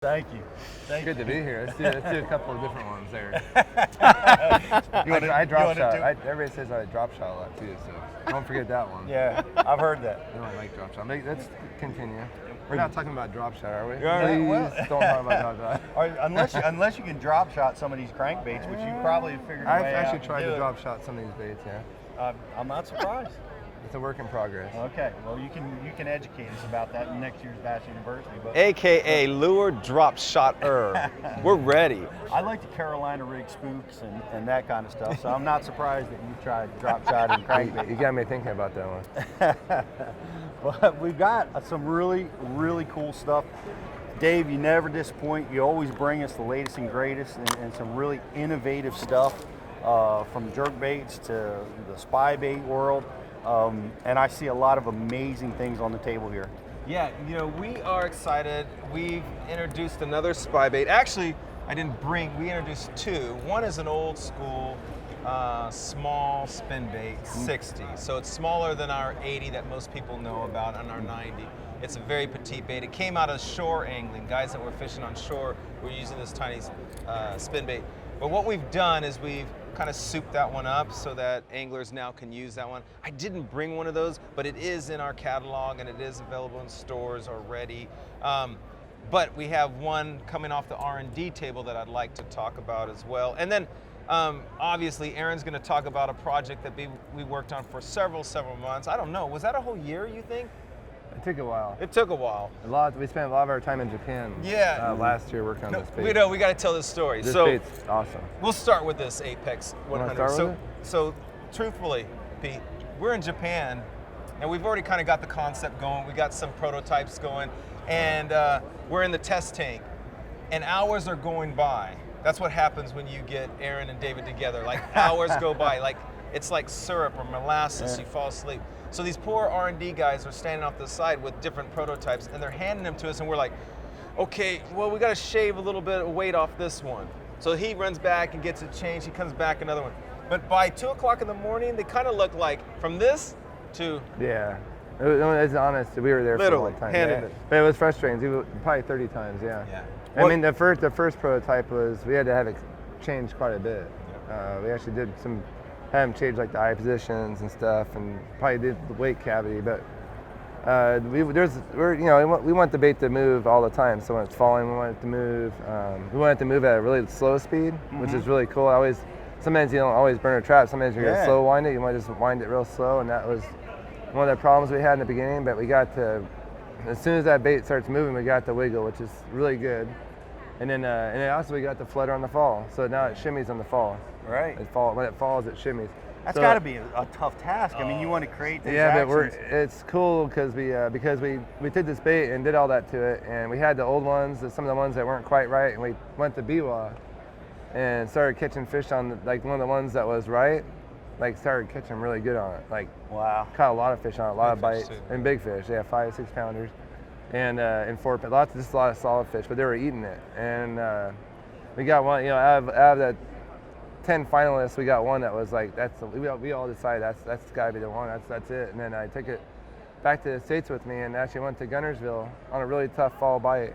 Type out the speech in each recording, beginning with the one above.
Thank you. Good to be here. Let's do a couple of different ones there. I drop shot. Everybody says I drop shot a lot too, so don't forget that one. Yeah, I've heard that. I like drop shot. Let's continue. We're not talking about drop shot, are we? Please don't talk about drop shot. Unless you can drop shot some of these crankbaits, which you probably figured a way out. I've actually tried to drop shot some of these baits, yeah. I'm not surprised. It's a work in progress. Okay, well you can educate us about that in next year's Bass University. But AKA lure drop shotter. We're ready. I like the Carolina rig spooks and that kind of stuff, so I'm not surprised that you tried drop shot and crankbait. You got me thinking about that one. But we've got some really, really cool stuff. Dave, you never disappoint. You always bring us the latest and greatest and some really innovative stuff from jerk baits to the spy bait world. And I see a lot of amazing things on the table here. Yeah, we are excited. We've introduced another spy bait. Actually, we introduced two. One is an old school small spin bait, 60. So it's smaller than our 80 that most people know about and our 90. It's a very petite bait. It came out of shore angling. Guys that were fishing on shore were using this tiny spin bait. But what we've done is we've kind of souped that one up so that anglers now can use that one. I didn't bring one of those, but it is in our catalog and it is available in stores already. But we have one coming off the R&D table that I'd like to talk about as well. And then obviously Aaron's going to talk about a project that we worked on for several months. I don't know, was that a whole year, you think? It took a while. It took a while. We spent a lot of our time in Japan. Yeah. Last year working on this bait. We got to tell this story. This bait's awesome. We'll start with this Apex 100. So truthfully, Pete, we're in Japan, and we've already kind of got the concept going. We got some prototypes going, and we're in the test tank, and hours are going by. That's what happens when you get Aaron and David together. Like hours go by, like it's like syrup or molasses. You fall asleep. So these poor R&D guys are standing off the side with different prototypes, and they're handing them to us, and we're like, okay, well, we got to shave a little bit of weight off this one. So he runs back and gets it changed. He comes back, another one. But by 2 o'clock in the morning, they kind of look like from this to... Yeah. It's honest. We were there for a long time. It. But it was frustrating. Probably 30 times, yeah. I mean, the first prototype was, we had to have it changed quite a bit. We actually did had them change like the eye positions and stuff, and probably did the weight cavity. But we want the bait to move all the time. So when it's falling, we want it to move. We want it to move at a really slow speed, which is really cool. Sometimes you don't always burn a trap. Sometimes you're gonna slow wind it. You might just wind it real slow, and that was one of the problems we had in the beginning. But we got to, as soon as that bait starts moving, we got the wiggle, which is really good. And then also we got the flutter on the fall. So now it shimmies on the fall. Right. When it falls, it shimmies. That's got to be a tough task. I mean, you want to create these actions. But it's cool because we did this bait and did all that to it, and we had the old ones, some of the ones that weren't quite right, and we went to Biwa and started catching fish on like one of the ones that was right. Like started catching really good on it. Like caught a lot of fish on it, a lot of bites and big fish. 5 6 pounders, and 4 just a lot of solid fish, but they were eating it. And we got one, out of that 10 finalists, we got one that was like, we all decided that's got to be the one. That's it. And then I took it back to the States with me and actually went to Gunnersville on a really tough fall bite,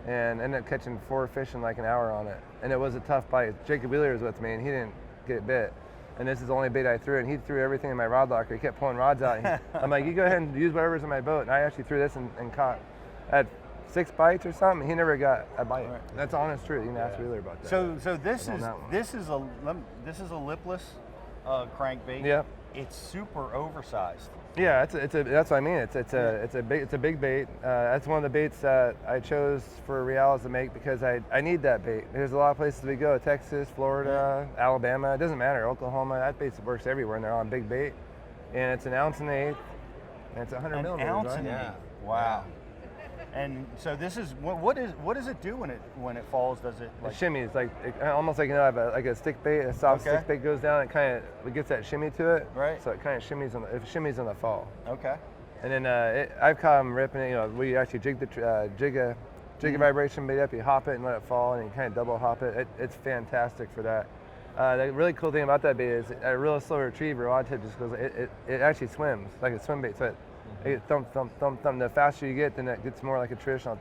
and ended up catching 4 fish in like an hour on it. And it was a tough bite. Jacob Wheeler was with me, and he didn't get bit. And this is the only bait I threw, and he threw everything in my rod locker. He kept pulling rods out. I'm like, you go ahead and use whatever's in my boat. And I actually threw this and caught. I had 6 bites or something. He never got a bite. Right. That's the honest truth. You can ask Wheeler about that. So this is a lipless crankbait. Yeah. It's super oversized. Yeah, that's what I mean. It's a big bait. That's one of the baits that I chose for Reals to make because I need that bait. There's a lot of places we go: Texas, Florida, Alabama. It doesn't matter. Oklahoma. That bait works everywhere, and they're on big bait. And it's 1 ounce and 1/8, and it's 100 millimeters. An ounce right? and 1/8. Wow. And so this is what does it do when it falls? Does it like, it shimmies almost like I have a stick bait, a soft stick bait goes down. It gets that shimmy to it. Right. So it kind of shimmies on the fall. Okay. And then I've caught them ripping it. We actually jig a vibration bait up. You hop it and let it fall, and you kind of double hop it. It's fantastic for that. The really cool thing about that bait is a real slow retriever. A lot of times just goes. It actually swims like a swim bait. So it thump. The faster you get, then it gets more like a traditional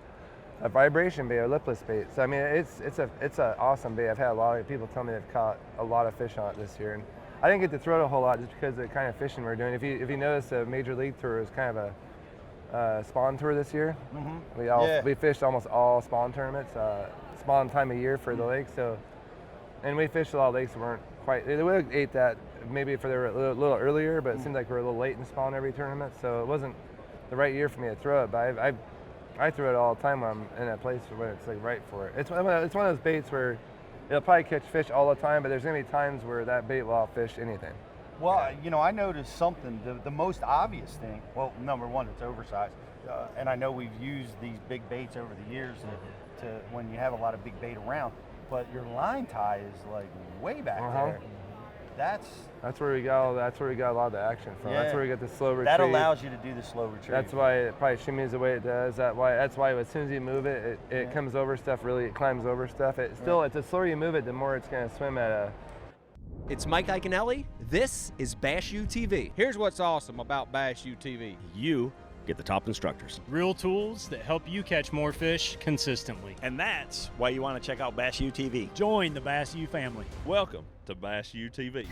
a vibration bait, a lipless bait. So I mean, it's an awesome bait. I've had a lot of people tell me they've caught a lot of fish on it this year, and I didn't get to throw it a whole lot just because of the kind of fishing we're doing. If you notice, the major league tour is kind of a spawn tour this year. We fished almost all spawn tournaments, spawn time of year for the lake. So, and we fished a lot of lakes that weren't quite. They would have ate that maybe if they were a little earlier, but it seemed like we were a little late in spawn every tournament. So it wasn't the right year for me to throw it. But I throw it all the time when I'm in a place when it's like right for it. It's one of those baits where it'll probably catch fish all the time, but there's gonna be times where that bait will outfish anything. Well, you know, I noticed something. The most obvious thing. Well, number one, it's oversized, and I know we've used these big baits over the years to when you have a lot of big bait around. But your line tie is like way back there. That's where we got a lot of the action from. Yeah. That's where we get the slow retreat. That allows you to do the slow retreat. That's why it probably shimmies the way it does. That's why as soon as you move it, it comes over stuff. Really, it climbs over stuff. It's the slower you move it, the more it's going to swim at a. It's Mike Iaconelli. This is Bass U TV. Here's what's awesome about Bass U TV. You get the top instructors. Real tools that help you catch more fish consistently. And that's why you want to check out Bass U TV. Join the Bass U family. Welcome to Bass U TV.